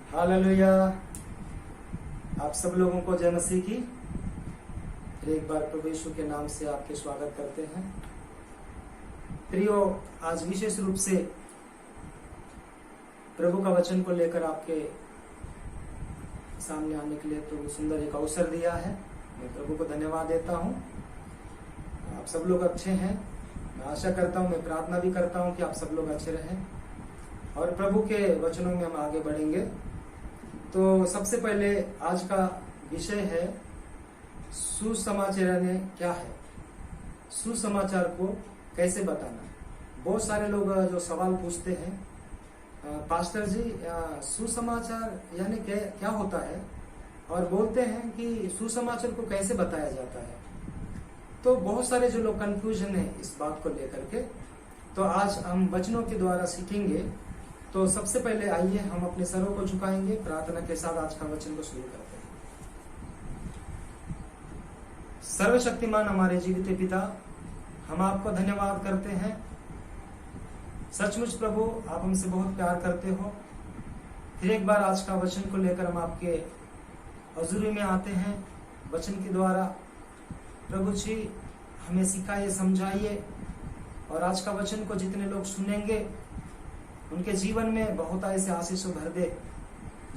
Hallelujah. आप सब लोगों को जय मसीह की। फिर एक बार प्रभु यीशु के नाम से आपके स्वागत करते हैं। प्रियो, आज विशेष रूप से प्रभु का वचन को लेकर आपके सामने आने के लिए प्रभु सुंदर एक अवसर दिया है। मैं प्रभु को धन्यवाद देता हूँ। आप सब लोग अच्छे हैं। मैं आशा करता हूँ, मैं प्रार्थना भी करता हूँ कि आप सब लोग अच्छे रहें और प्रभु के वचनों में हम आगे बढ़ेंगे। तो सबसे पहले आज का विषय है सुसमाचार ने क्या है, सुसमाचार को कैसे बताना। बहुत सारे लोग जो सवाल पूछते हैं, पास्टर जी सुसमाचार यानी क्या होता है, और बोलते हैं कि सुसमाचार को कैसे बताया जाता है। तो बहुत सारे जो लोग कंफ्यूजन है इस बात को लेकर के, तो आज हम वचनों के द्वारा सीखेंगे। तो सबसे पहले आइए हम अपने सरों को झुकाएंगे, प्रार्थना के साथ आज का वचन को शुरू करते हैं। सर्वशक्तिमान हमारे जीवित पिता, हम आपको धन्यवाद करते हैं। सचमुच प्रभु, आप हमसे बहुत प्यार करते हो। फिर एक बार आज का वचन को लेकर हम आपके हजूरी में आते हैं। वचन के द्वारा प्रभु जी हमें सिखाइए, समझाइए, और आज का वचन को जितने लोग सुनेंगे उनके जीवन में बहुत ऐसे आशीष भर दे।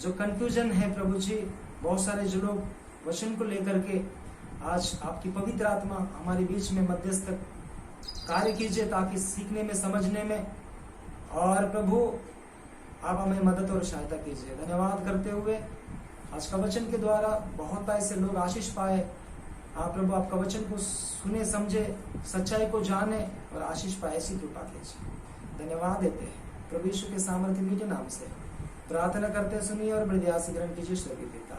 जो कंफ्यूजन है प्रभु जी, बहुत सारे जो लोग वचन को लेकर के, आज आपकी पवित्र आत्मा हमारे बीच में मध्यस्थ कार्य कीजिए, ताकि सीखने में, समझने में, और प्रभु आप हमें मदद और सहायता कीजिए। धन्यवाद करते हुए आज का वचन के द्वारा बहुत ऐसे लोग आशीष पाए। आप प्रभु आपका वचन को सुने, समझे, सच्चाई को जाने और आशीष पाए, ऐसी कृपा कीजिए। धन्यवाद देते हैं प्रभु यीशु के सामर्थ्य मीठे नाम से प्रार्थना करते, सुनिए और बड़े से ग्रहण कीजिए स्वर्गीय पिता,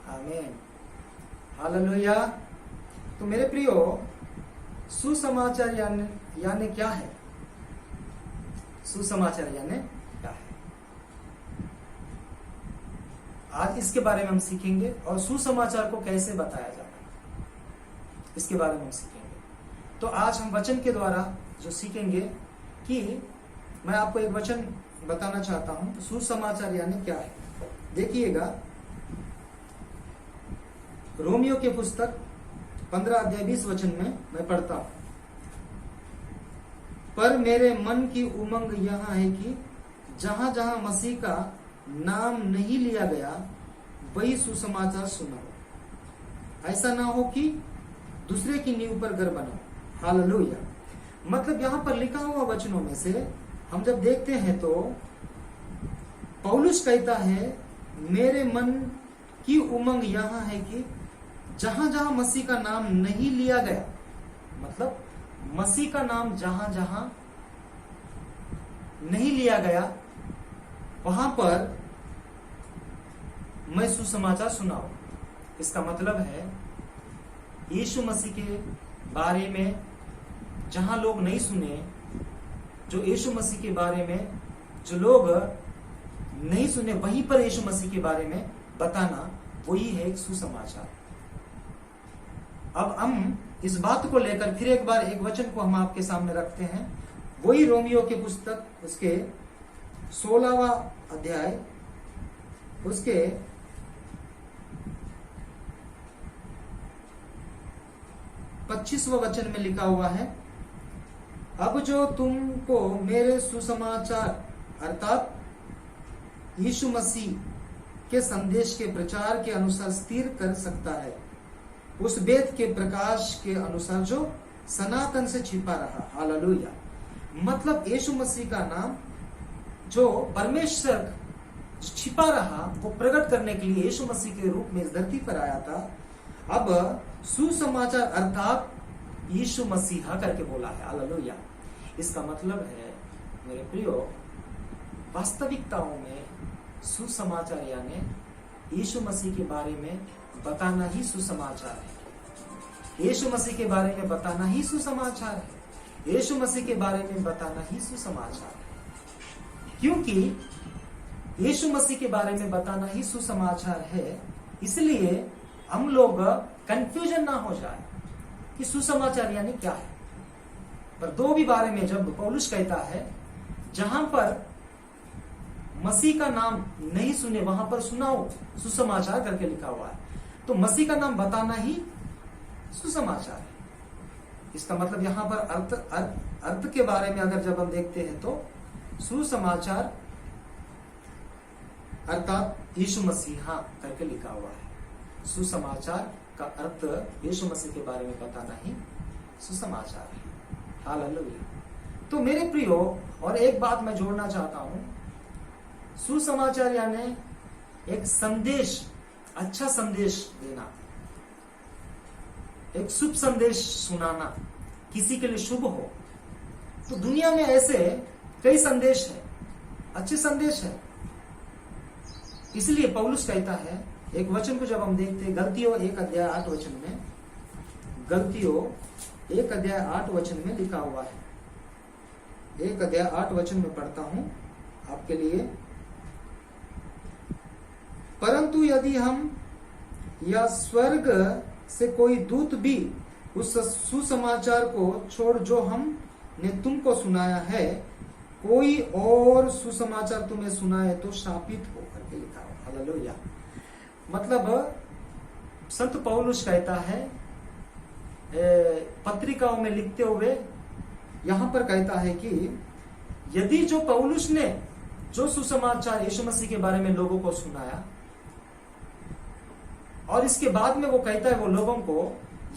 आमीन। हालेलुया। तो मेरे प्रियो, सुसमाचार यानी क्या है? सुसमाचार यानी क्या है, आज इसके बारे में हम सीखेंगे। और सुसमाचार को कैसे बताया जाता है, इसके बारे में हम सीखेंगे। तो आज हम वचन के द्वारा जो सीखेंगे कि मैं आपको एक वचन बताना चाहता हूं। तो सुसमाचार यानी क्या है, देखिएगा। रोमियो के पुस्तक 15 अध्याय 20 वचन में मैं पढ़ता हूं। पर मेरे मन की उमंग यह है कि जहां जहां मसीह का नाम नहीं लिया गया, वही सुसमाचार सुनाओ। ऐसा ना हो कि दूसरे की नींव पर घर बनाओ। हालेलुया। मतलब यहां पर लिखा हुआ वचनों में से हम जब देखते हैं तो पौलुस कहता है, मेरे मन की उमंग यहां है कि जहां जहां मसीह का नाम नहीं लिया गया, मतलब मसीह का नाम जहां जहां नहीं लिया गया, वहां पर मैं सुसमाचार सुनाऊं। इसका मतलब है यीशु मसीह के बारे में जहां लोग नहीं सुने, जो यीशु मसीह के बारे में जो लोग नहीं सुने, वहीं पर यीशु मसीह के बारे में बताना, वही है एक सुसमाचार। अब हम इस बात को लेकर फिर एक बार एक वचन को हम आपके सामने रखते हैं। वही रोमियो के पुस्तक, उसके 16वां अध्याय, उसके 25वां वचन में लिखा हुआ है, अब जो तुमको मेरे सुसमाचार अर्थात यीशु मसीह के संदेश के प्रचार के अनुसार स्थिर कर सकता है, उस वेद के प्रकाश के अनुसार जो सनातन से छिपा रहा। हालेलुया। मतलब यीशु मसीह का नाम जो परमेश्वर छिपा रहा, वो प्रकट करने के लिए यीशु मसीह के रूप में इस धरती पर आया था। अब सुसमाचार अर्थात यीशु मसीहा करके बोला है। हालेलुया। इसका मतलब है मेरे प्रियो, वास्तविकताओं में सुसमाचार यानी यीशु मसीह के बारे में बताना ही सुसमाचार है। यीशु मसीह के बारे में बताना ही सुसमाचार है। यीशु मसीह के बारे में बताना ही सुसमाचार है। क्योंकि यीशु मसीह के बारे में बताना ही सुसमाचार है, इसलिए हम लोग कंफ्यूजन ना हो जाए कि सुसमाचार यानी क्या है। पर 2 भी बारे में जब पौलुस कहता है जहां पर मसीह का नाम नहीं सुने वहां पर सुनाओ सुसमाचार करके लिखा हुआ है। तो मसीह का नाम बताना ही सुसमाचार है। इसका मतलब यहां पर अर्थ के बारे में अगर जब हम देखते हैं तो सुसमाचार अर्थात यीशु मसीहा करके लिखा हुआ है। सुसमाचार का अर्थ यीशु मसीह के बारे में बताना ही सुसमाचार है। हालेलुया। तो मेरे प्रियो, और एक बात मैं जोड़ना चाहता हूं, सुसमाचार यानी एक संदेश, अच्छा संदेश देना, एक शुभ संदेश सुनाना, किसी के लिए शुभ हो। तो दुनिया में ऐसे कई संदेश है, अच्छे संदेश है। इसलिए पौलुस कहता है, एक वचन को जब हम देखते हैं गलतियों 1 अध्याय 8 वचन में, गलतियों 1 अध्याय 8 वचन में लिखा हुआ है। 1 अध्याय 8 वचन में पढ़ता हूं आपके लिए। परंतु यदि हम या स्वर्ग से कोई दूत भी उस सुसमाचार को छोड़ जो हमने तुमको सुनाया है, कोई और सुसमाचार तुम्हें सुनाए तो शापित हो करके लिखा हो। हालेलुया। मतलब संत पौलुस कहता है पत्रिकाओं में लिखते हुए, यहां पर कहता है कि यदि जो पौलुस ने जो सुसमाचार यीशु मसीह के बारे में लोगों को सुनाया, और इसके बाद में वो कहता है वो लोगों को,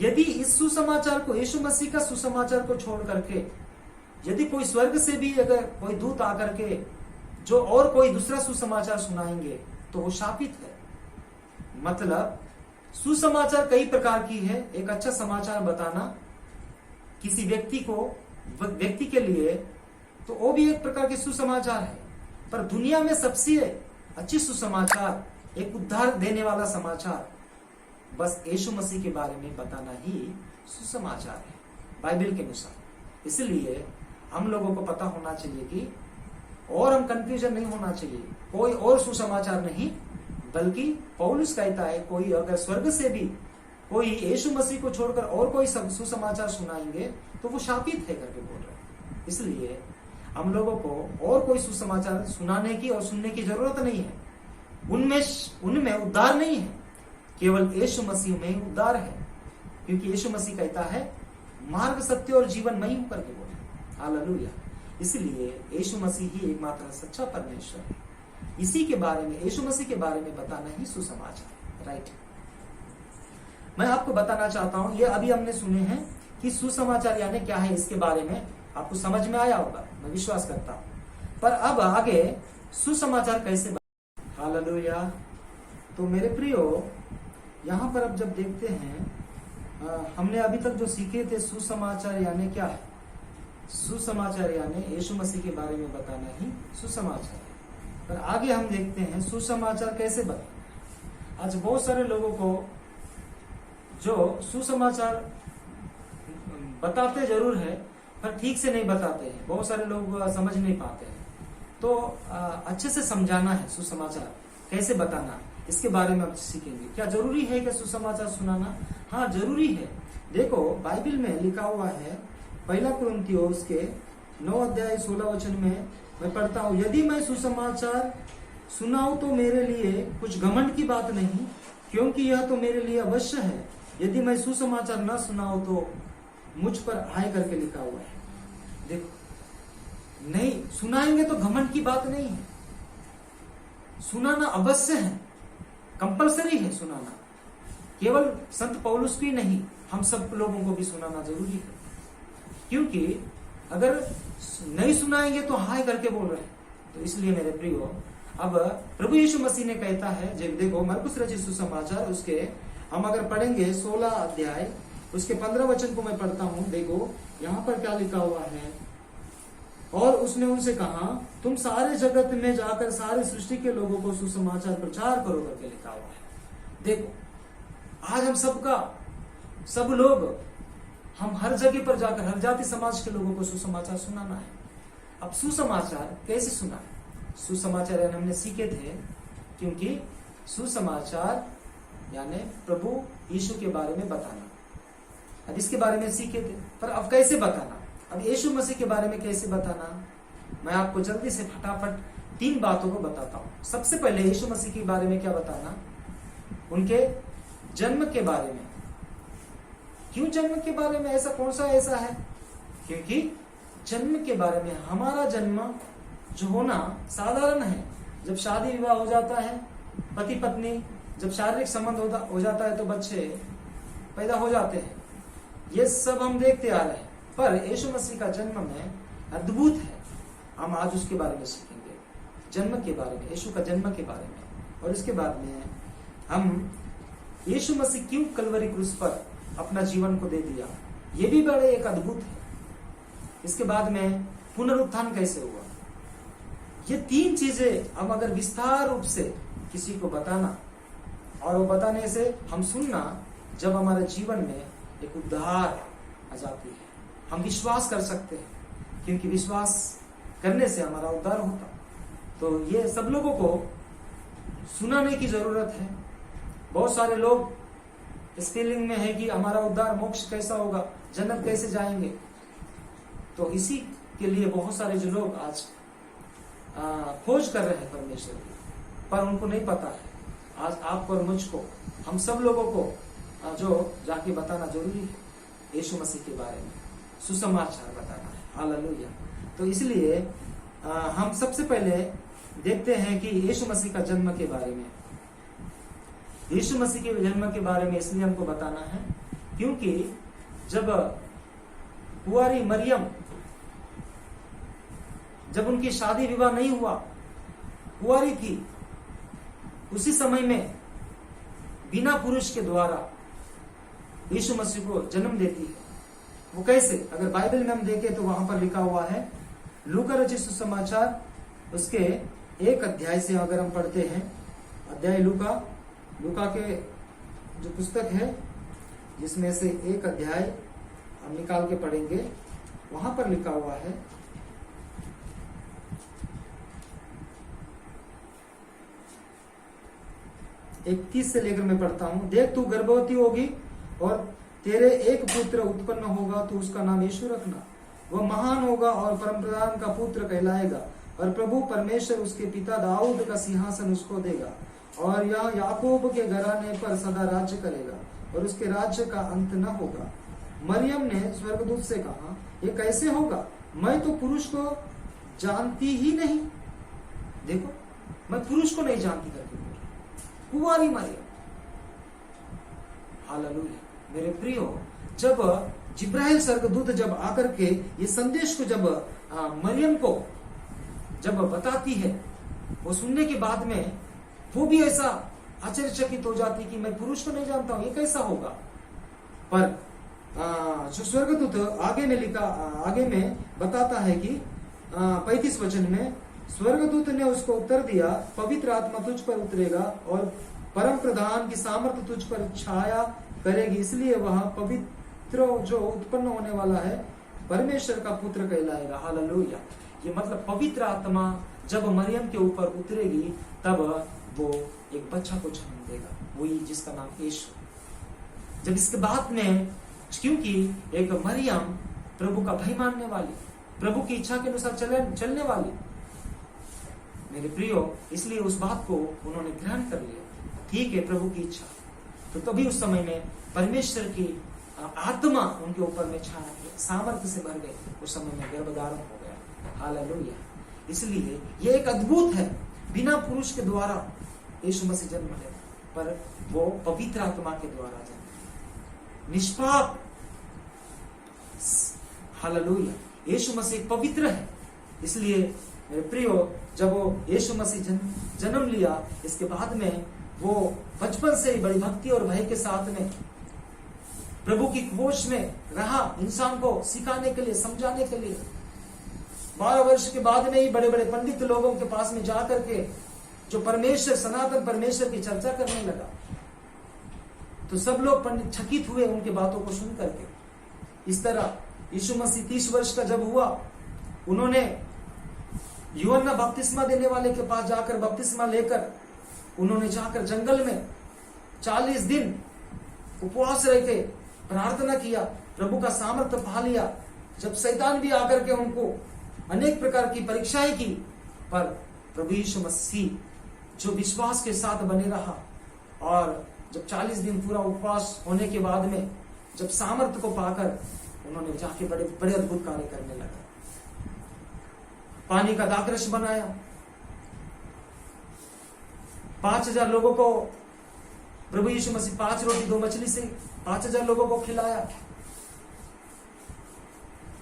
यदि इस सुसमाचार को, यीशु मसीह का सुसमाचार को छोड़ करके यदि कोई स्वर्ग से भी अगर कोई दूत आकर के जो और कोई दूसरा सुसमाचार सुनाएंगे तो वो शापित है। मतलब सुसमाचार कई प्रकार की है। एक अच्छा समाचार बताना किसी व्यक्ति के लिए, तो वो भी एक प्रकार के सुसमाचार है। पर दुनिया में सबसे अच्छी सुसमाचार, एक उद्धार देने वाला समाचार, बस यीशु मसीह के बारे में बताना ही सुसमाचार है बाइबल के अनुसार। इसलिए हम लोगों को पता होना चाहिए कि, और हम कंफ्यूजन नहीं होना चाहिए, कोई और सुसमाचार नहीं, बल्कि पौलुस कहता है कोई अगर स्वर्ग से भी कोई यीशु मसीह को छोड़कर और कोई सुसमाचार सुनाएंगे तो वो शापित है करके बोल रहे हैं। इसलिए हम लोगों को और कोई सुसमाचार सुनाने की और सुनने की जरूरत नहीं है। उनमें उद्धार नहीं है, केवल यीशु मसीह में ही उद्धार है। क्योंकि यीशु मसीह कहता है मार्ग, सत्य और जीवन मैं हूं करके बोल रहे हैं। हालेलुया। इसलिए यीशु मसीह ही एकमात्र सच्चा परमेश्वर है। इसी के बारे में, यीशु मसीह के बारे में बताना ही सुसमाचार, राइट। मैं आपको बताना चाहता हूं, ये अभी हमने सुने हैं कि सुसमाचार यानी क्या है, इसके बारे में आपको समझ में आया होगा, मैं विश्वास करता हूं। पर अब आगे सुसमाचार कैसे, हालेलुया। तो मेरे प्रियो, यहां पर अब जब देखते हैं, हमने अभी तक जो सीखे थे सुसमाचार यानी क्या है। सुसमाचार यानी यीशु मसीह के बारे में बताना ही सुसमाचार है। पर आगे हम देखते हैं सुसमाचार कैसे बताना। आज बहुत सारे लोगों को जो सुसमाचार बताते जरूर है पर ठीक से नहीं बताते हैं, बहुत सारे लोग समझ नहीं पाते हैं। तो अच्छे से समझाना है सुसमाचार कैसे बताना, इसके बारे में हम सीखेंगे। क्या जरूरी है कि सुसमाचार सुनाना? हाँ, जरूरी है। देखो बाइबल में लिखा हुआ है, 1 कुरिन्थियों के 9 अध्याय 16 वचन में मैं पढ़ता हूँ, यदि मैं सुसमाचार सुनाऊं तो मेरे लिए कुछ घमंड की बात नहीं, क्योंकि यह तो मेरे लिए अवश्य है। यदि मैं सुसमाचार न सुनाऊं तो मुझ पर आए करके लिखा हुआ है। देखो, नहीं सुनाएंगे तो घमंड की बात नहीं है, सुनाना अवश्य है, कंपलसरी है सुनाना। केवल संत पौलुस की नहीं, हम सब लोगों को भी सुनाना जरूरी है। क्योंकि अगर नहीं सुनाएंगे तो हाय करके बोल रहे हैं। तो इसलिए मेरे प्रियो, अब प्रभु यीशु मसीह ने कहता है, जब देखो मरकुस रचित सुसमाचार, उसके हम अगर पढ़ेंगे 16 अध्याय उसके 15 वचन को मैं पढ़ता हूं। देखो यहाँ पर क्या लिखा हुआ है, और उसने उनसे कहा, तुम सारे जगत में जाकर सारी सृष्टि के लोगों को सुसमाचार प्रचार करो करके लिखा हुआ है। देखो आज हम सब लोग, हम हर जगह पर जाकर हर जाति समाज के लोगों को सुसमाचार सुनाना है। अब सुसमाचार कैसे सुना? सुसमाचार यानी हमने सीखे थे, क्योंकि सुसमाचार यानी प्रभु यीशु के बारे में बताना। अब इसके बारे में सीखे थे, पर अब कैसे बताना? अब यीशु मसीह के बारे में कैसे बताना, मैं आपको जल्दी से फटाफट 3 बातों को बताता हूं। सबसे पहले यीशु मसीह के बारे में क्या बताना, उनके जन्म के बारे में। क्यों जन्म के बारे में, ऐसा कौन सा ऐसा है? क्योंकि जन्म के बारे में, हमारा जन्म जो होना साधारण है। जब शादी विवाह हो जाता है, पति पत्नी जब शारीरिक संबंध हो जाता है तो बच्चे पैदा हो जाते हैं, ये सब हम देखते आ रहे हैं। पर यीशु मसीह का जन्म में अद्भुत है, हम आज उसके बारे में सीखेंगे, जन्म के बारे में, यीशु का जन्म के बारे में। और इसके बाद में हम यीशु मसीह क्यों कलवरी क्रूस पर अपना जीवन को दे दिया, ये भी बड़े एक अद्भुत है। इसके बाद में पुनरुत्थान कैसे हुआ, ये 3 चीजें हम अगर विस्तार रूप से किसी को बताना, और वो बताने से हम सुनना, जब हमारे जीवन में एक उद्धार आ जाती है, हम विश्वास कर सकते हैं, क्योंकि विश्वास करने से हमारा उद्धार होता। तो ये सब लोगों को सुनाने की जरूरत है। बहुत सारे लोग इस फीलिंग में है कि हमारा उद्धार, मोक्ष कैसा होगा, जन्नत कैसे जाएंगे। तो इसी के लिए बहुत सारे जो लोग आज खोज कर रहे हैं परमेश्वर की, पर उनको नहीं पता है। आज आपको और मुझको, हम सब लोगों को जो जाके बताना जरूरी है, यीशु मसीह के बारे में सुसमाचार बताना है। हालेलुया। तो इसलिए हम सबसे पहले देखते हैं कि यीशु मसीह का जन्म के बारे में। यीशु मसीह के जन्म के बारे में इसलिए हमको बताना है क्योंकि जब कुंवारी मरियम, जब उनकी शादी विवाह नहीं हुआ, कुंवारी थी, उसी समय में बिना पुरुष के द्वारा यीशु मसीह को जन्म देती है। वो कैसे? अगर बाइबल में हम देखें तो वहां पर लिखा हुआ है, लूका रचित सुसमाचार उसके 1 अध्याय से अगर हम पढ़ते हैं, अध्याय लूका के जो पुस्तक है, जिसमें से 1 अध्याय हम निकाल के पढ़ेंगे, वहां पर लिखा हुआ है, एक 30 से लेकर मैं पढ़ता हूं। देख, तू गर्भवती होगी और तेरे एक पुत्र उत्पन्न होगा, तो उसका नाम यीशु रखना। वह महान होगा और परमप्रधान का पुत्र कहलाएगा, और प्रभु परमेश्वर उसके पिता दाऊद का सिंहासन उसको देगा, और यह याकूब के घराने पर सदा राज्य करेगा, और उसके राज्य का अंत न होगा। मरियम ने स्वर्गदूत से कहा, ये कैसे होगा? मैं तो पुरुष को जानती ही नहीं। देखो, मैं पुरुष को नहीं जानती करके कुंवारी मरियम। हालेलुया। मेरे प्रियो, जब जिब्राइल स्वर्गदूत जब आकर के ये संदेश को जब मरियम को जब बताती है, वो सुनने के बाद में वो भी ऐसा आश्चर्यचकित हो जाती कि मैं पुरुष को नहीं जानता हूं, ये कैसा होगा। पर जो स्वर्गदूत आगे में बताता है कि 35 वचन में, स्वर्गदूत ने उसको उत्तर दिया, पवित्र आत्मा तुझ पर उतरेगा और परम प्रधान की सामर्थ्य तुझ पर छाया करेगी, इसलिए वह पवित्र जो उत्पन्न होने वाला है परमेश्वर का पुत्र कहलाएगा। हालेलुया। ये मतलब पवित्र आत्मा जब मरियम के ऊपर उतरेगी, तब वो एक बच्चा को जन्म देगा, वही जिसका नाम यीशु। जब इसके बाद में, क्योंकि एक मरियम प्रभु का भय मानने वाली, प्रभु की इच्छा के अनुसार चलने वाली, मेरे प्रियो, इसलिए उस बात को उन्होंने ग्रहण कर लिया। ठीक है, प्रभु की इच्छा। तो तभी उस समय में परमेश्वर की आत्मा उनके ऊपर में छा गई, सामर्थ्य से भर गए, उस समय में गर्भधारण हो गया। हालेलुया। इसलिए ये एक अद्भुत है, बिना पुरुष के द्वारा यीशु मसीह जन्म ले, पर वो पवित्र आत्मा के द्वारा जन्म, निष्पाप। हालेलुया। यीशु मसीह पवित्र है। इसलिए मेरे प्रियो, जब वो यीशु मसीह जन्म लिया, इसके बाद में वो बचपन से ही बड़ी भक्ति और भय के साथ में प्रभु की खोज में रहा, इंसान को सिखाने के लिए, समझाने के लिए। 12 वर्ष के बाद में ही बड़े बड़े पंडित लोगों के पास में जाकर के जो परमेश्वर, सनातन परमेश्वर की चर्चा करने लगा, तो सब लोग पंडित चकित हुए उनके बातों को सुन करके। इस तरह यीशु मसीह 30 वर्ष का जब हुआ, उन्होंने यूहन्ना बपतिस्मा देने वाले के पास जाकर बपतिस्मा लेकर, उन्होंने जाकर जंगल में 40 दिन उपवास रह के प्रार्थना किया, प्रभु का सामर्थ्य पा लिया, जब शैतान भी आकर के उनको अनेक प्रकार की परीक्षाएं की, पर प्रभु यीशु मसीह जो विश्वास के साथ बने रहा, और जब 40 दिन पूरा उपवास होने के बाद में जब सामर्थ्य को पाकर उन्होंने जाके बड़े बड़े अद्भुत कार्य करने लगा। पानी का दाखरस बनाया, 5000 लोगों को प्रभु यीशु मसीह 5 रोटी 2 मछली से 5000 लोगों को खिलाया।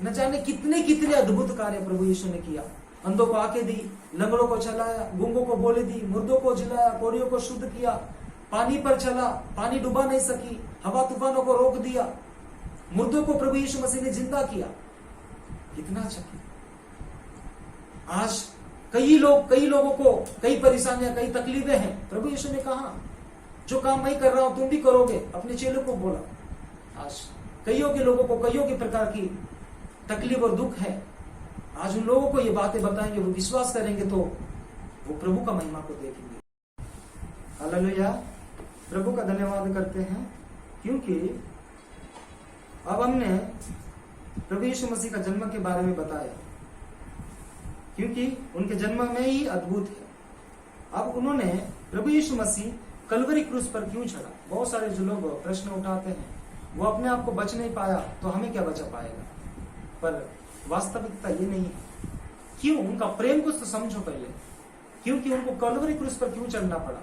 न जाने कितने कितने अद्भुत कार्य प्रभु यीशु ने किया। अंधों को आंखें दी, लंगड़ों को चलाया, गूंगों को बोली दी, मुर्दों को जिलाया, कोड़ियों को शुद्ध किया, पानी पर चला, पानी डुबा नहीं सकी, हवा तूफानों को रोक दिया, मुर्दों को प्रभु यीशु मसीह ने जिंदा किया। कितना अच्छा किया। आज कई लोगों को कई परेशानियां, कई तकलीफें हैं। प्रभु यीशु ने कहा जो काम मैं कर रहा हूं तुम भी करोगे, अपने चेलों को बोला। आज कईयों के लोगों को कईयों के प्रकार की तकलीफ और दुख है। आज उन लोगों को ये बातें बताएंगे, वो विश्वास करेंगे तो वो प्रभु का महिमा को देखेंगे। हालेलुया। प्रभु का धन्यवाद करते हैं, क्योंकि अब हमने प्रभु यीशु मसीह का जन्म के बारे में बताया, क्योंकि उनके जन्म में ही अद्भुत है। अब उन्होंने प्रभु यीशु मसीह कलवरी क्रूस पर क्यों चढ़ा? बहुत सारे जो लोग प्रश्न उठाते हैं, वो अपने आप को बच नहीं पाया तो हमें क्या बचा पाएगा, पर वास्तविकता ये नहीं है। क्यों? उनका प्रेम कुछ तो समझो पहले, क्योंकि उनको कलवरी क्रूस पर क्यों चढ़ना पड़ा।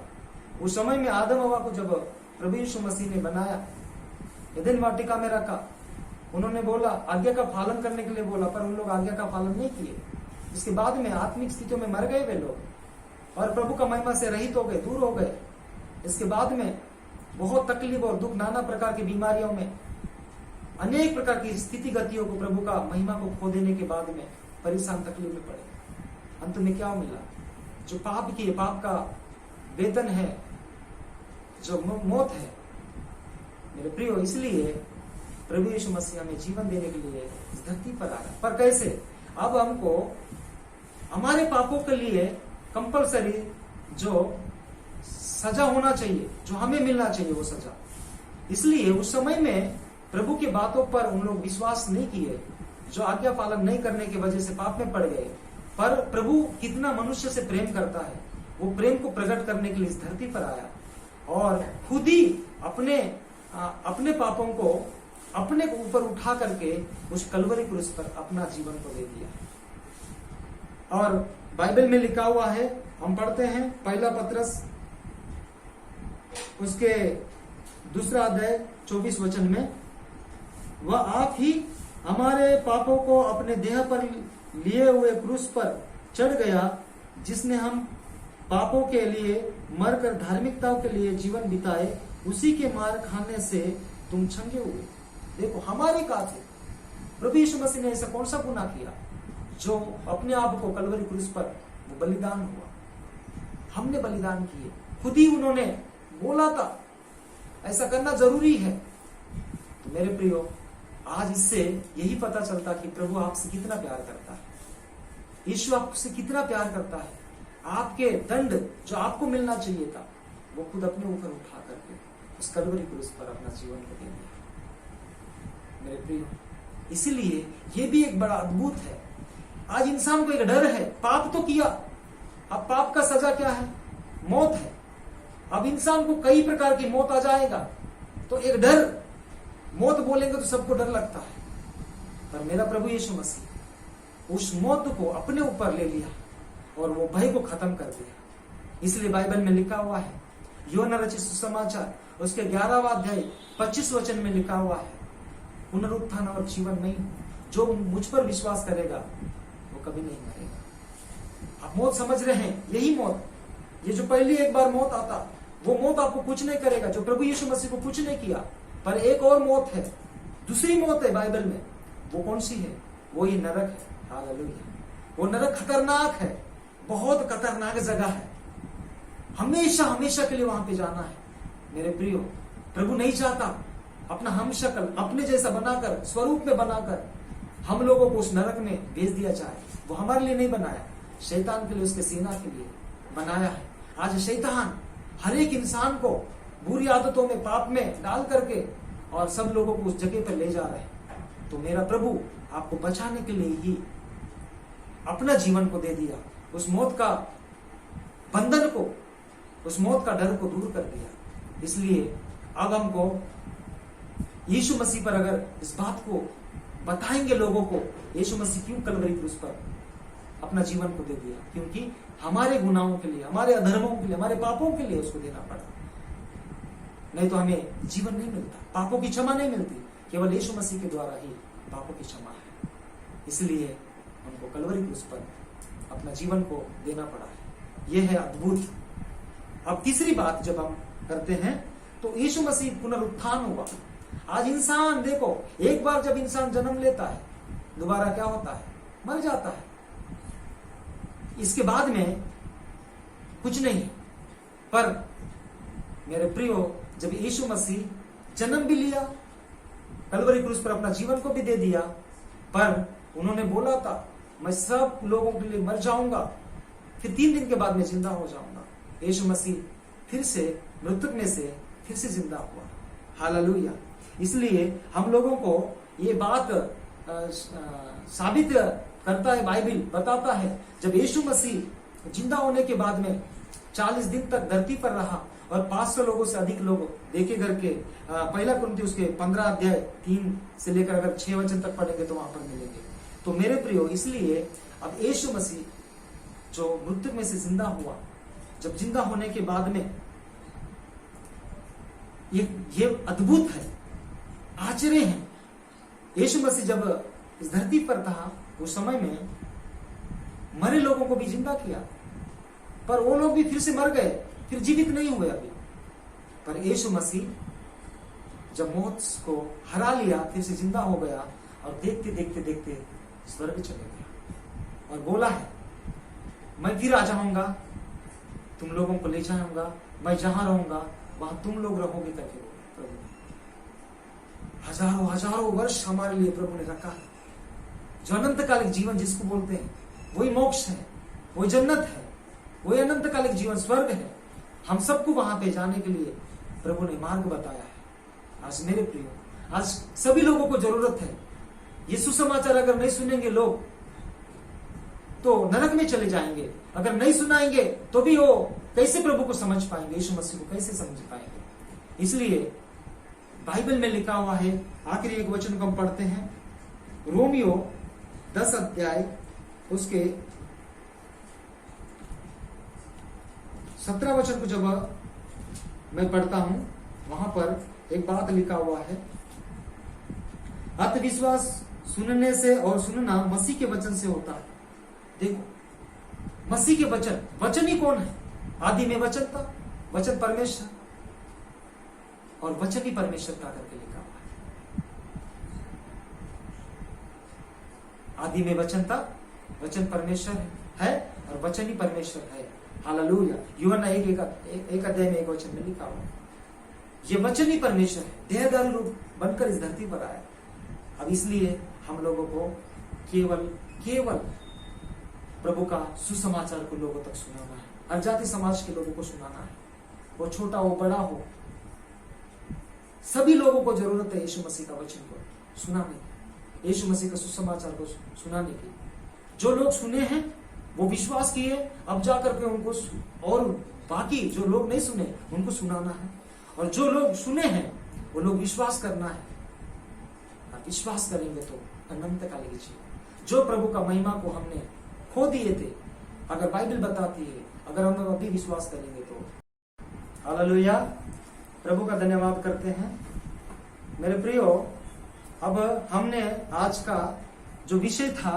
उस समय में आदम हवा को जब प्रभु यीशु मसीह ने बनाया, एदेन वाटिका में रखा, उन्होंने बोला आज्ञा का पालन करने के लिए बोला, पर उन लोग आज्ञा का पालन नहीं किए। इसके बाद में आत्मिक स्थितियों में मर गए वे लोग और प्रभु का महिमा से रहित हो गए, दूर हो गए। इसके बाद में बहुत तकलीफ और दुख, नाना प्रकार की बीमारियों में, अनेक प्रकार की स्थिति गतियों को, प्रभु का महिमा को खो देने के बाद में परेशान तकलीफ में पड़े। अंत में क्या मिला? जो पाप का वेतन है, जो मौत है। मेरे प्रियो, इसलिए प्रभु यीशु मसीह हमें जीवन देने के लिए इस धरती पर आया। पर कैसे? अब हमको हमारे पापों के लिए कंपलसरी जो सजा होना चाहिए, जो हमें मिलना चाहिए वो सजा। इसलिए उस समय में प्रभु की बातों पर उन लोग विश्वास नहीं किए, जो आज्ञा पालन नहीं करने की वजह से पाप में पड़ गए। पर प्रभु कितना मनुष्य से प्रेम करता है, वो प्रेम को प्रकट करने के लिए इस धरती पर आया और खुद ही अपने पापों को अपने ऊपर उठा करके उस कलवरी क्रूस पर अपना जीवन को दे दिया। और बाइबल में लिखा हुआ है, हम पढ़ते हैं पहला पत्रस उसके 2 अध्याय 24 वचन में, वह आप ही हमारे पापों को अपने देह पर लिए हुए क्रूस पर चढ़ गया, जिसने हम पापों के लिए मरकर धार्मिकता के लिए जीवन बिताए, उसी के मार खाने से तुम छंगे हुए। देखो, हमारे खातिर प्रभु यीशु मसीह ने ऐसा कौन सा गुनाह किया जो अपने आप को कलवरी क्रूस पर वो बलिदान हुआ। हमने बलिदान किए, खुद ही उन्होंने बोला था ऐसा करना जरूरी है। तो मेरे प्रियो, आज इससे यही पता चलता कि प्रभु आपसे कितना प्यार करता है, यीशु आपसे कितना प्यार करता है। आपके दंड जो आपको मिलना चाहिए था, वो खुद अपने ऊपर उठा करके उस कलवरी क्रूस पर अपना जीवन को दे दिया। मेरे प्रियो, इसीलिए ये भी एक बड़ा अद्भुत है। आज इंसान को एक डर है, पाप तो किया, अब पाप का सजा क्या है? मौत है। अब इंसान को कई प्रकार की मौत आ जाएगा, तो एक डर, मौत बोलेंगे तो सबको डर लगता है। पर मेरा प्रभु यीशु मसीह उस मौत को अपने ऊपर ले लिया और वो भय को खत्म कर दिया। इसलिए बाइबल में लिखा हुआ है, यूहन्ना रचित सुसमाचार उसके 11वां अध्याय 25 वचन में लिखा हुआ है, पुनरुत्थान और जीवन नहीं, जो मुझ पर विश्वास करेगा वो कभी नहीं मरेगा। आप मौत समझ रहे हैं, यही मौत, ये जो पहली एक बार मौत आता, वो मौत आपको कुछ नहीं करेगा, जो प्रभु यीशु मसीह को कुछ नहीं किया। पर एक और मौत है, दूसरी मौत है बाइबल में। वो कौन सी है? वो ये नरक है। हालेलुया। वो नरक खतरनाक है, बहुत खतरनाक जगह है, हमेशा हमेशा के लिए वहां पे जाना है। मेरे प्रियो, प्रभु नहीं चाहता अपना हम शक्ल अपने जैसा बनाकर, स्वरूप में बनाकर हम लोगों को उस नरक में भेज दिया जाए। वो हमारे लिए नहीं बनाया, शैतान के लिए, उसके सेना के लिए बनाया है। आज शैतान हर एक इंसान को बुरी आदतों में, पाप में डाल करके और सब लोगों को उस जगह पर ले जा रहे हैं। तो मेरा प्रभु आपको बचाने के लिए ही अपना जीवन को दे दिया, उस मौत का बंधन को, उस मौत का डर को दूर कर दिया। इसलिए अब हमको यीशु मसीह पर अगर इस बात को बताएंगे लोगों को, यीशु मसीह क्यों कलवरी क्रूस पर अपना जीवन को दे दिया, क्योंकि हमारे गुनाहों के लिए, हमारे अधर्मों के लिए, हमारे पापों के लिए उसको देना पड़ा। नहीं तो हमें जीवन नहीं मिलता, पापों की क्षमा नहीं मिलती, केवल यीशु मसीह के द्वारा ही पापों की क्षमा है। इसलिए हमको कलवरी क्रूस पर अपना जीवन को देना पड़ा है। यह है अद्भुत। अब तीसरी बात जब हम करते हैं तो यीशु मसीह पुनरुत्थान हुआ। आज इंसान देखो, एक बार जब इंसान जन्म लेता है, दोबारा क्या होता है? मर जाता है। इसके बाद में कुछ नहीं है। पर मेरे प्रियो, जब यीशु मसीह जन्म भी लिया, कलवरी क्रूस पर अपना जीवन को भी दे दिया, पर उन्होंने बोला था मैं सब लोगों के लिए मर जाऊंगा, फिर 3 दिन के बाद मैं जिंदा हो जाऊंगा। यीशु मसीह फिर से मृतक में से फिर से जिंदा हुआ। हालेलुया। इसलिए हम लोगों को ये बात साबित करता है, बाइबल बताता है, जब यीशु मसीह जिंदा होने के बाद में 40 दिन तक धरती पर रहा और 500 लोगों से अधिक लोग देखे करके, पहला कुरिन्थियों उसके 15 अध्याय 3 से लेकर अगर 6 वचन तक पढ़ेंगे तो वहां पर मिलेंगे। तो मेरे प्रियो, इसलिए अब यीशु मसीह जो मृत्यु में से जिंदा हुआ, जब जिंदा होने के बाद में ये अद्भुत है, आश्चर्य है। यीशु मसीह जब इस धरती पर था, उस समय में मरे लोगों को भी जिंदा किया, पर वो लोग भी फिर से मर गए, फिर जीवित नहीं हुए अभी। पर यीशु मसीह जब मौत को हरा लिया, फिर से जिंदा हो गया और देखते देखते देखते स्वर्ग चले गया और बोला है मैं फिर आ जाऊंगा, तुम लोगों को ले जाऊंगा, मैं जहां रहूंगा वहां तुम लोग रहोगे करके प्रभु ने हजारों हजारों वर्ष हमारे लिए प्रभु ने रखा है। जो अनंतकालिक जीवन जिसको बोलते हैं, वही मोक्ष है, वही जन्नत है, वही अनंतकालिक जीवन स्वर्ग है। हम सबको वहां पे जाने के लिए प्रभु ने मार्ग बताया है। आज मेरे प्रियो, आज सभी लोगों को जरूरत है। ये सुसमाचार अगर नहीं सुनेंगे लोग तो नरक में चले जाएंगे। अगर नहीं सुनाएंगे तो भी वो कैसे प्रभु को समझ पाएंगे, यीशु मसीह को कैसे समझ पाएंगे। इसलिए बाइबल में लिखा हुआ है, आखिरी एक वचन को हम पढ़ते हैं, रोमियो 10 अध्याय उसके 17 वचन को जब मैं पढ़ता हूं, वहां पर एक बात लिखा हुआ है, आत्मविश्वास सुनने से और सुनना मसीह के वचन से होता है। देखो, मसीह के वचन, वचन ही कौन है? आदि में वचन था, वचन परमेश्वर, और वचन ही परमेश्वर का करके लिखा हुआ है। आदि में वचन था, वचन परमेश्वर है और वचन ही परमेश्वर है। हालेलुया। यूहन्ना 1 अध्याय में 1 वचन में लिखा हुआ है, ये वचन ही परमेश्वर है, देहधारी रूप बनकर इस धरती पर आया। अब इसलिए हम लोगों को केवल प्रभु का सुसमाचार को लोगों तक सुनाना है, हर जाति समाज के लोगों को सुनाना है, वो छोटा हो बड़ा हो, सभी लोगों को जरूरत है यीशु मसीह का वचन को सुनाने की, यीशु मसीह का सुसमाचार को सुनाने की। जो लोग सुने हैं वो विश्वास किए, अब जाकर के उनको, और बाकी जो लोग नहीं सुने उनको सुनाना है, और जो लोग सुने हैं वो लोग विश्वास करना है। और विश्वास करेंगे तो अनंतकालिक जीवन, जो प्रभु का महिमा को हमने खो दिए थे, अगर बाइबल बताती है, अगर हम अभी विश्वास करेंगे तो। हालेलुया। प्रभु का धन्यवाद करते हैं। मेरे प्रियो, अब हमने आज का जो विषय था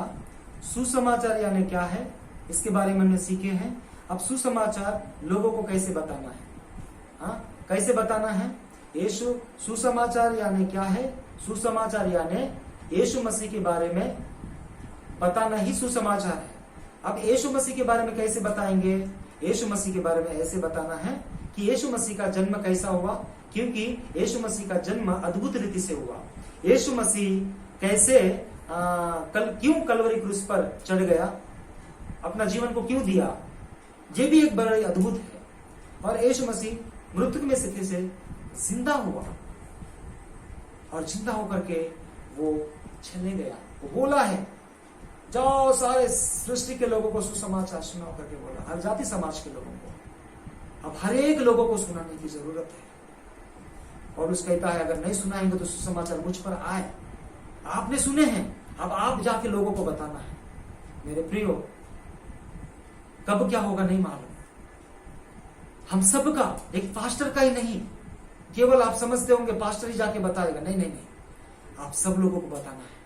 सुसमाचार यानी क्या है, इसके बारे में हमने सीखे हैं। अब सुसमाचार लोगों को कैसे बताना है, हाँ, कैसे बताना है। यीशु सुसमाचार यानी क्या है? सुसमाचार यानी यीशु मसीह के बारे में बताना ही सुसमाचार है। अब यीशु मसीह के बारे में कैसे बताएंगे? यीशु मसीह के बारे में ऐसे बताना है कि यीशु मसीह का जन्म कैसा हुआ, क्योंकि यीशु मसीह का जन्म अद्भुत रीति से हुआ। यीशु मसीह कैसे क्यों कलवरी क्रूस पर चढ़ गया, अपना जीवन को क्यों दिया, ये भी एक बड़ा अद्भुत है। और यीशु मसीह मृत्यु में से फिर से जिंदा हुआ और जिंदा होकर के वो चले गया वो बोला है, जाओ सारे सृष्टि के लोगों को सुसमाचार सुनाओ करके बोला, हर जाति समाज के लोगों को। अब हर एक लोगों को सुनाने की जरूरत है। और उसका कहता है अगर नहीं सुनाएंगे तो सुसमाचार मुझ पर आए। आपने सुने हैं, अब आप जाके लोगों को बताना है। मेरे प्रियो, कब क्या होगा नहीं मालूम। हम सबका, एक पास्टर का ही नहीं, केवल आप समझते होंगे पास्टर ही जाके बताएगा, नहीं नहीं नहीं, आप सब लोगों को बताना है।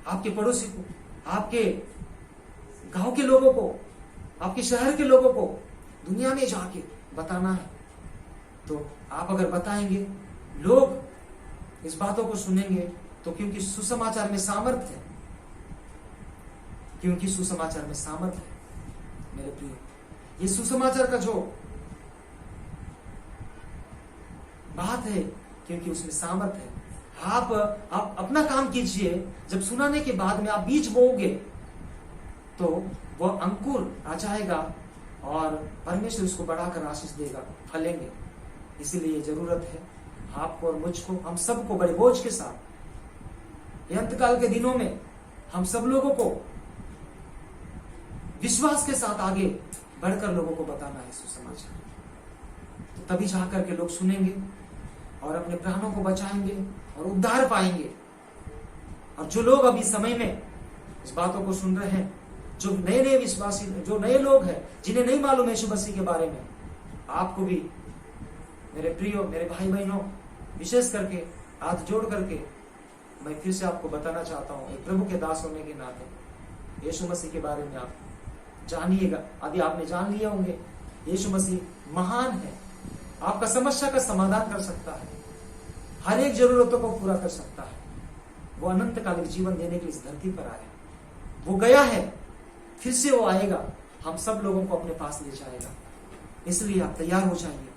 आपके पड़ोसी को, आपके गांव के लोगों को, आपके शहर के लोगों को, दुनिया में जाके बताना है। तो आप अगर बताएंगे, लोग इस बातों को सुनेंगे, तो क्योंकि सुसमाचार में सामर्थ्य है, क्योंकि सुसमाचार में सामर्थ्य है। मेरे प्रिय, ये सुसमाचार का जो बात है, क्योंकि उसमें सामर्थ्य है। आप अपना काम कीजिए। जब सुनाने के बाद में आप बीज बोओगे तो वह अंकुर आ जाएगा और परमेश्वर उसको बढ़ाकर आशीष देगा, फलेंगे। इसीलिए जरूरत है आपको और मुझको, हम सबको बड़े बोझ के साथ ये अंतकाल के दिनों में हम सब लोगों को विश्वास के साथ आगे बढ़कर लोगों को बताना है सुसमाचार। तो तभी जाकर के लोग सुनेंगे और अपने प्राणों को बचाएंगे और उद्धार पाएंगे। और जो लोग अभी समय में इस बातों को सुन रहे हैं, जो नए नए विश्वासी, जो नए लोग हैं, जिन्हें नहीं मालूम यीशु मसीह के बारे में, आपको भी मेरे प्रियो, मेरे भाई बहनों, विशेष करके हाथ जोड़ करके मैं फिर से आपको बताना चाहता हूं, एक प्रभु के दास होने के नाते यीशु मसीह के बारे में आप जानिएगा। अभी आपने जान लिए होंगे, यीशु मसीह महान है, आपका समस्या का समाधान कर सकता है, हर एक जरूरतों को पूरा कर सकता है। वो अनंत कालिक जीवन देने के लिए इस धरती पर आया, वो गया है, फिर से वो आएगा, हम सब लोगों को अपने पास ले जाएगा। इसलिए आप तैयार हो जाइए।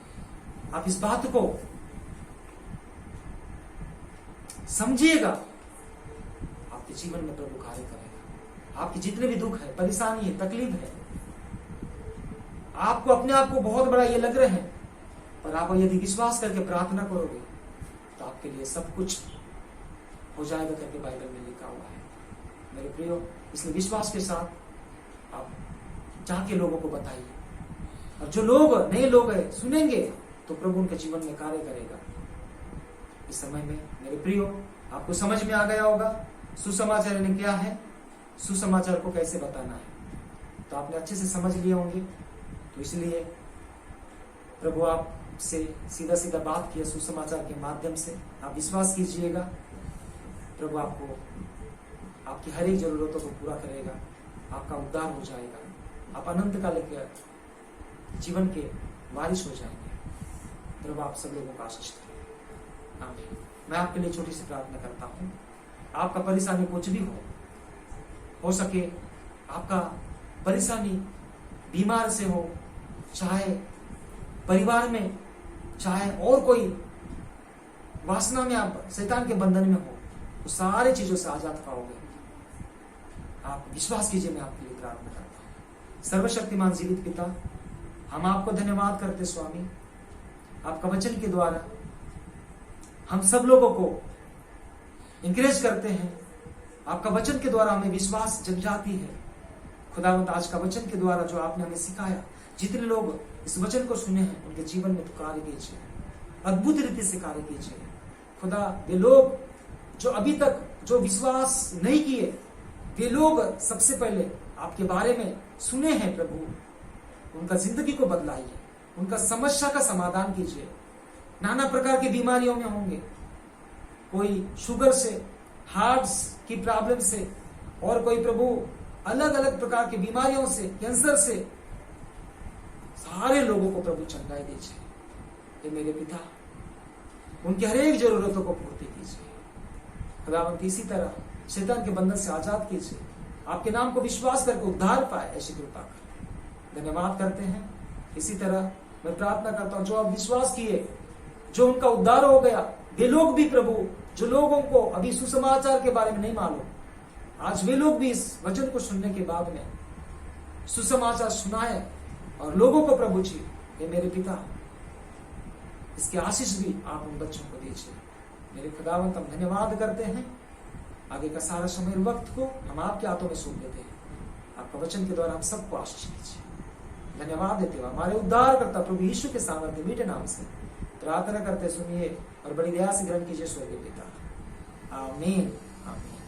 आप इस बात को समझिएगा, आपके जीवन में प्रभु कार्य करेगा। आपके जितने भी दुख है, परेशानी है, तकलीफ है, आपको अपने आप को बहुत बड़ा ये लग रहे हैं, पर आप यदि विश्वास करके प्रार्थना करोगे तो आपके लिए सब कुछ हो जाएगा करके बाइबल में लिखा हुआ है। मेरे प्रियो, इसलिए विश्वास के साथ आप जाके लोगों को बताइए। और जो लोग नए लोग हैं सुनेंगे तो प्रभु उनके जीवन में कार्य करेगा। इस समय में मेरे प्रियो, आपको समझ में आ गया होगा सुसमाचार ने क्या है, सुसमाचार को कैसे बताना है, तो आपने अच्छे से समझ लिए होंगे। तो इसलिए प्रभु आपसे सीधा सीधा बात किया सुसमाचार के माध्यम से। आप विश्वास कीजिएगा, प्रभु आपको आपकी हर एक जरूरतों को पूरा करेगा, आपका उद्धार हो जाएगा, आप अनंत काल के जीवन के वारिस हो जाएंगे। प्रभु आप सब लोगों को आशीष करें। आमीन। मैं आपके लिए छोटी सी प्रार्थना करता हूँ। आपका परेशानी कुछ भी हो सके, आपका परेशानी बीमार से हो, चाहे परिवार में, चाहे और कोई वासना में आप शैतान के बंधन में हो, तो सारी चीजों से आजाद पाओगे। आप विश्वास कीजिए, मैं आपके लिए प्रार्थना करता हूँ। सर्वशक्तिमान जीवित पिता, हम आपको धन्यवाद करते स्वामी, आपका वचन के द्वारा हम सब लोगों को इंकरेज करते हैं। आपका वचन के द्वारा हमें विश्वास जग जाती है। खुदावंत, आज का वचन के द्वारा जो आपने हमें सिखाया, जितने लोग इस वचन को सुने हैं उनके जीवन में तो कार्य कीजिए, अद्भुत रीति से कार्य कीजिए। खुदा, वे लोग जो अभी तक जो विश्वास नहीं किए, वे लोग सबसे पहले आपके बारे में सुने हैं प्रभु, उनका जिंदगी को बदलाइए, उनका समस्या का समाधान कीजिए। नाना प्रकार की बीमारियों में होंगे, कोई शुगर से, हार्ट्स की प्रॉब्लम से, और कोई प्रभु अलग अलग प्रकार की बीमारियों से, कैंसर से, सारे लोगों को प्रभु चंगाई दीजिए। ये मेरे पिता, उनकी हर एक जरूरतों को पूर्ति कीजिए। खुदावंत, इसी तरह शैतान के बंधन से आजाद कीजिए, आपके नाम को विश्वास करके उद्धार पाए, ऐसी कृपा करें। धन्यवाद करते हैं। इसी तरह मैं प्रार्थना करता हूं, जो आप विश्वास किए, जो उनका उद्धार हो गया, वे लोग भी प्रभु, जो लोगों को अभी सुसमाचार के बारे में नहीं मालूम, आज वे लोग भी इस वचन को सुनने के बाद में सुसमाचार सुनाए और लोगों को प्रभु जी, ये मेरे पिता, इसके आशीष भी आप उन बच्चों को दीजिए। मेरे खुदावंत, हम धन्यवाद करते हैं आगे का सारा समय और वक्त को हम आपके हाथों में सौंप देते हैं। आपका वचन के द्वारा हम सबको आशीष कीजिए। धन्यवाद देते हो हमारे उद्धारकर्ता प्रभु यीशु के सामर्थ्य मीठे नाम से प्रार्थना करते सुनिए और बड़ी दया से ग्रहण कीजिए स्वर्गीय पिता। आमीन आमीन।